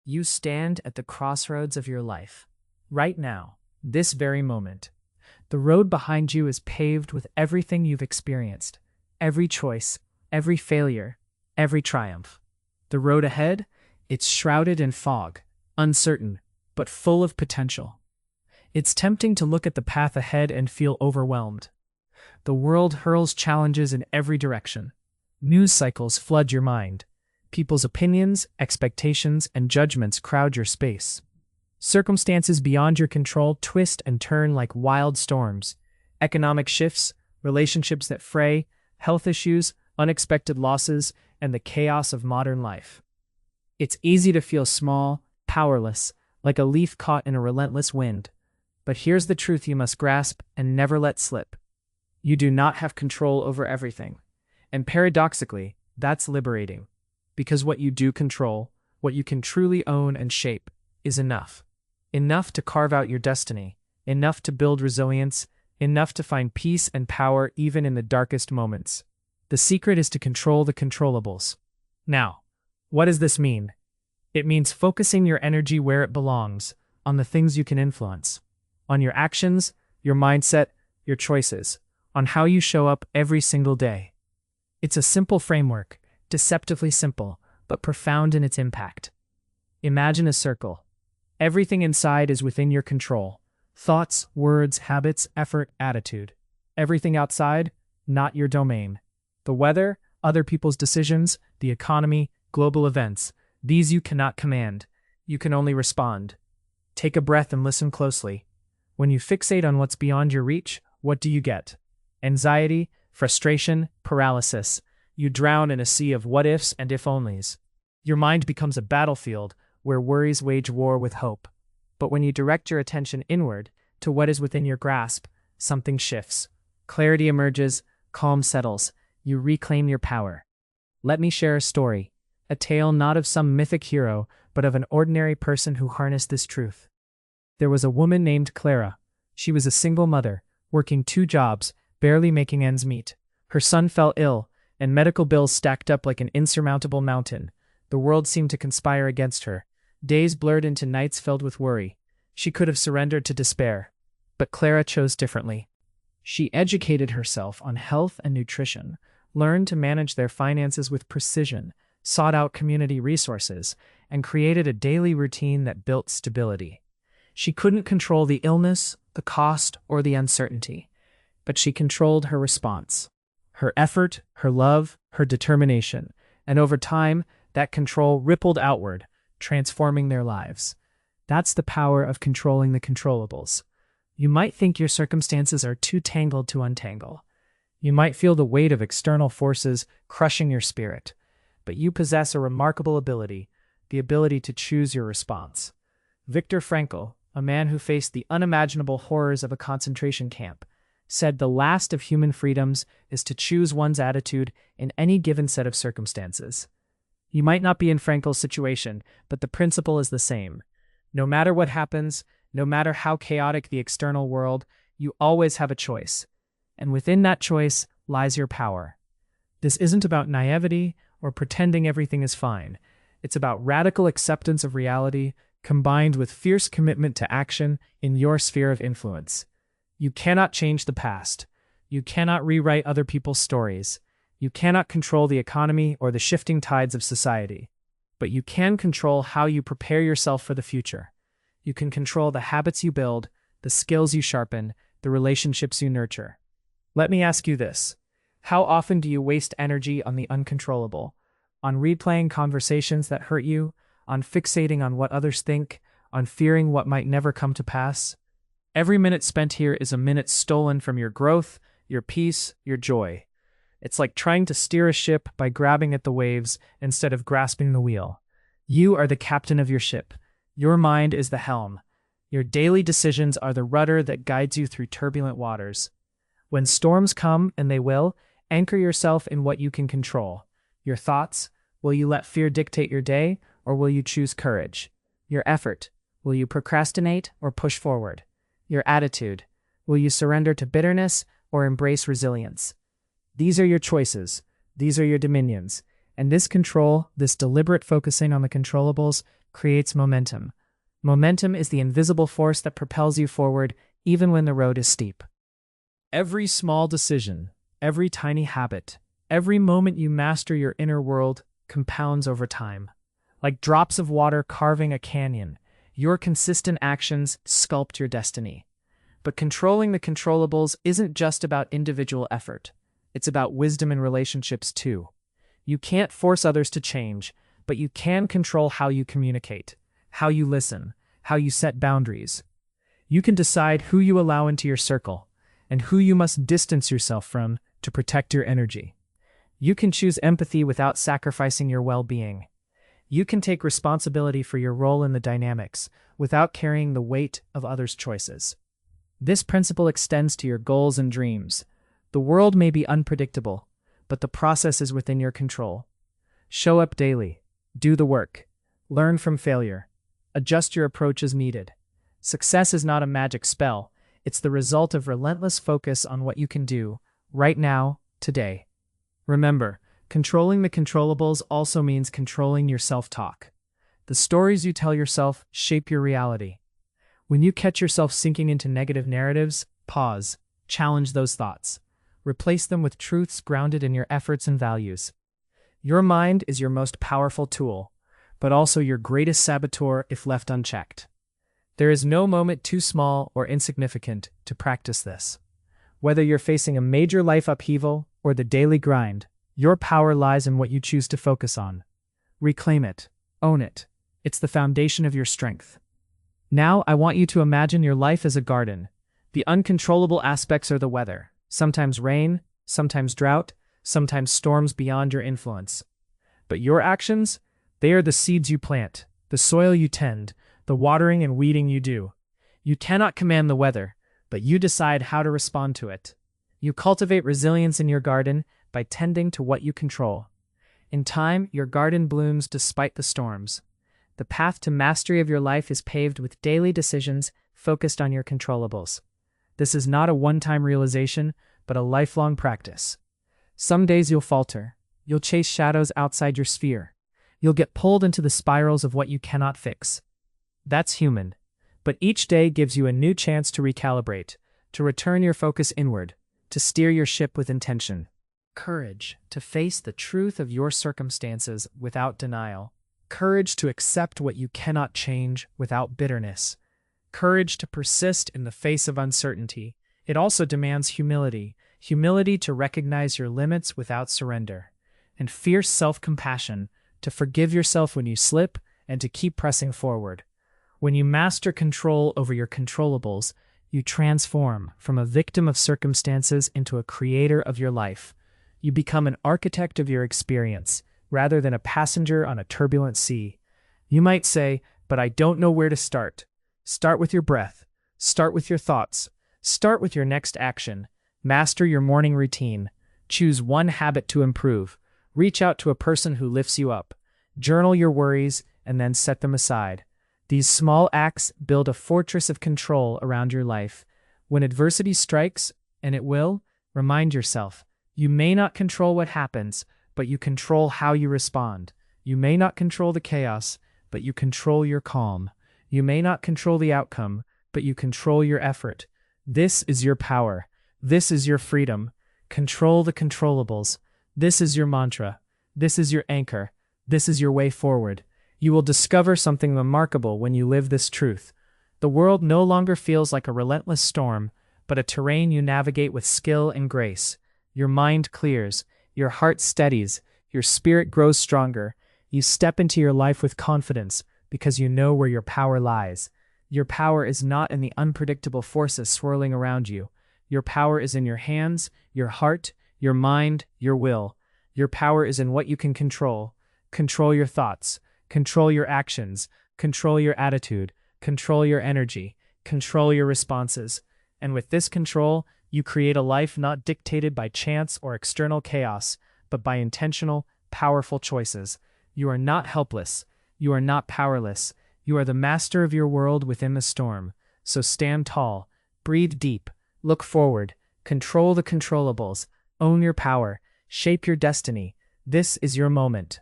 You stand at the crossroads of your life. Right now, this very moment. The road behind you is paved with everything you've experienced, every choice, every failure, every triumph. The road ahead, it's shrouded in fog, uncertain, but full of potential. It's tempting to look at the path ahead and feel overwhelmed. The world hurls challenges in every direction. News cycles flood your mind. People's opinions, expectations, and judgments crowd your space. Circumstances beyond your control twist and turn like wild storms. Economic shifts, relationships that fray, health issues, unexpected losses, and the chaos of modern life. It's easy to feel small, powerless, like a leaf caught in a relentless wind. But here's the truth you must grasp and never let slip. You do not have control over everything. And paradoxically, that's liberating. Because what you do control, what you can truly own and shape, is enough. Enough to carve out your destiny, enough to build resilience, enough to find peace and power even in the darkest moments. The secret is to control the controllables. Now, what does this mean? It means focusing your energy where it belongs, on the things you can influence. On your actions, your mindset, your choices, on how you show up every single day. It's a simple framework, deceptively simple, but profound in its impact. Imagine a circle. Everything inside is within your control. Thoughts, words, habits, effort, attitude. Everything outside, not your domain. The weather, other people's decisions, the economy, global events, these you cannot command. You can only respond. Take a breath and listen closely. When you fixate on what's beyond your reach, what do you get? Anxiety, frustration, paralysis. You drown in a sea of what-ifs and if-onlys. Your mind becomes a battlefield where worries wage war with hope. But when you direct your attention inward, to what is within your grasp, something shifts. Clarity emerges, calm settles. You reclaim your power. Let me share a story. A tale not of some mythic hero, but of an ordinary person who harnessed this truth. There was a woman named Clara. She was a single mother, working 2 jobs, barely making ends meet. Her son fell ill, and medical bills stacked up like an insurmountable mountain. The world seemed to conspire against her. Days blurred into nights filled with worry. She could have surrendered to despair. But Clara chose differently. She educated herself on health and nutrition, learned to manage their finances with precision, sought out community resources, and created a daily routine that built stability. She couldn't control the illness, the cost, or the uncertainty, but she controlled her response. Her effort, her love, her determination, and over time, that control rippled outward, transforming their lives. That's the power of controlling the controllables. You might think your circumstances are too tangled to untangle. You might feel the weight of external forces crushing your spirit, but you possess a remarkable ability, the ability to choose your response. Viktor Frankl, a man who faced the unimaginable horrors of a concentration camp, said the last of human freedoms is to choose one's attitude in any given set of circumstances. You might not be in Frankl's situation, but the principle is the same. No matter what happens, no matter how chaotic the external world, you always have a choice. And within that choice lies your power. This isn't about naivety or pretending everything is fine. It's about radical acceptance of reality combined with fierce commitment to action in your sphere of influence. You cannot change the past. You cannot rewrite other people's stories. You cannot control the economy or the shifting tides of society. But you can control how you prepare yourself for the future. You can control the habits you build, the skills you sharpen, the relationships you nurture. Let me ask you this. How often do you waste energy on the uncontrollable? On replaying conversations that hurt you? On fixating on what others think? On fearing what might never come to pass? Every minute spent here is a minute stolen from your growth, your peace, your joy. It's like trying to steer a ship by grabbing at the waves instead of grasping the wheel. You are the captain of your ship. Your mind is the helm. Your daily decisions are the rudder that guides you through turbulent waters. When storms come, and they will, anchor yourself in what you can control. Your thoughts, will you let fear dictate your day, or will you choose courage? Your effort, will you procrastinate or push forward? Your attitude, will you surrender to bitterness or embrace resilience? These are your choices, these are your dominions, And this control, this deliberate focusing on the controllables, creates momentum. Momentum is the invisible force that propels you forward even when the road is steep. Every small decision, every tiny habit, every moment you master your inner world compounds over time. Like drops of water carving a canyon, your consistent actions sculpt your destiny. But controlling the controllables isn't just about individual effort. It's about wisdom in relationships too. You can't force others to change, but you can control how you communicate, how you listen, how you set boundaries. You can decide who you allow into your circle and who you must distance yourself from to protect your energy. You can choose empathy without sacrificing your well-being. You can take responsibility for your role in the dynamics without carrying the weight of others' choices. This principle extends to your goals and dreams. The world may be unpredictable, but the process is within your control. Show up daily, do the work, learn from failure, adjust your approach as needed. Success is not a magic spell, it's the result of relentless focus on what you can do, right now, today. Remember, controlling the controllables also means controlling your self-talk. The stories you tell yourself shape your reality. When you catch yourself sinking into negative narratives, pause, challenge those thoughts. Replace them with truths grounded in your efforts and values. Your mind is your most powerful tool, but also your greatest saboteur if left unchecked. There is no moment too small or insignificant to practice this. Whether you're facing a major life upheaval or the daily grind, your power lies in what you choose to focus on. Reclaim it. Own it. It's the foundation of your strength. Now, I want you to imagine your life as a garden. The uncontrollable aspects are the weather. Sometimes rain, sometimes drought, sometimes storms beyond your influence. But your actions? They are the seeds you plant, the soil you tend, the watering and weeding you do. You cannot command the weather, but you decide how to respond to it. You cultivate resilience in your garden by tending to what you control. In time, your garden blooms despite the storms. The path to mastery of your life is paved with daily decisions focused on your controllables. This is not a one-time realization, but a lifelong practice. Some days you'll falter. You'll chase shadows outside your sphere. You'll get pulled into the spirals of what you cannot fix. That's human. But each day gives you a new chance to recalibrate, to return your focus inward, to steer your ship with intention. Courage to face the truth of your circumstances without denial. Courage to accept what you cannot change without bitterness. Courage to persist in the face of uncertainty. It also demands humility. Humility to recognize your limits without surrender. And fierce self-compassion to forgive yourself when you slip and to keep pressing forward. When you master control over your controllables, you transform from a victim of circumstances into a creator of your life. You become an architect of your experience, rather than a passenger on a turbulent sea. You might say, but I don't know where to start. Start with your breath. Start with your thoughts. Start with your next action. Master your morning routine. Choose one habit to improve. Reach out to a person who lifts you up. Journal your worries and then set them aside. These small acts build a fortress of control around your life. When adversity strikes, and it will, remind yourself, you may not control what happens, but you control how you respond. You may not control the chaos, but you control your calm. You may not control the outcome, but you control your effort. This is your power. This is your freedom. Control the controllables. This is your mantra. This is your anchor. This is your way forward. You will discover something remarkable when you live this truth. The world no longer feels like a relentless storm, but a terrain you navigate with skill and grace. Your mind clears. Your heart steadies, your spirit grows stronger. You step into your life with confidence because you know where your power lies. Your power is not in the unpredictable forces swirling around you. Your power is in your hands, your heart, your mind, your will. Your power is in what you can control. Control your thoughts, control your actions, control your attitude, control your energy, control your responses. And with this control, you create a life not dictated by chance or external chaos, but by intentional, powerful choices. You are not helpless. You are not powerless. You are the master of your world within the storm. So stand tall, breathe deep, look forward, control the controllables, own your power, shape your destiny, This is your moment.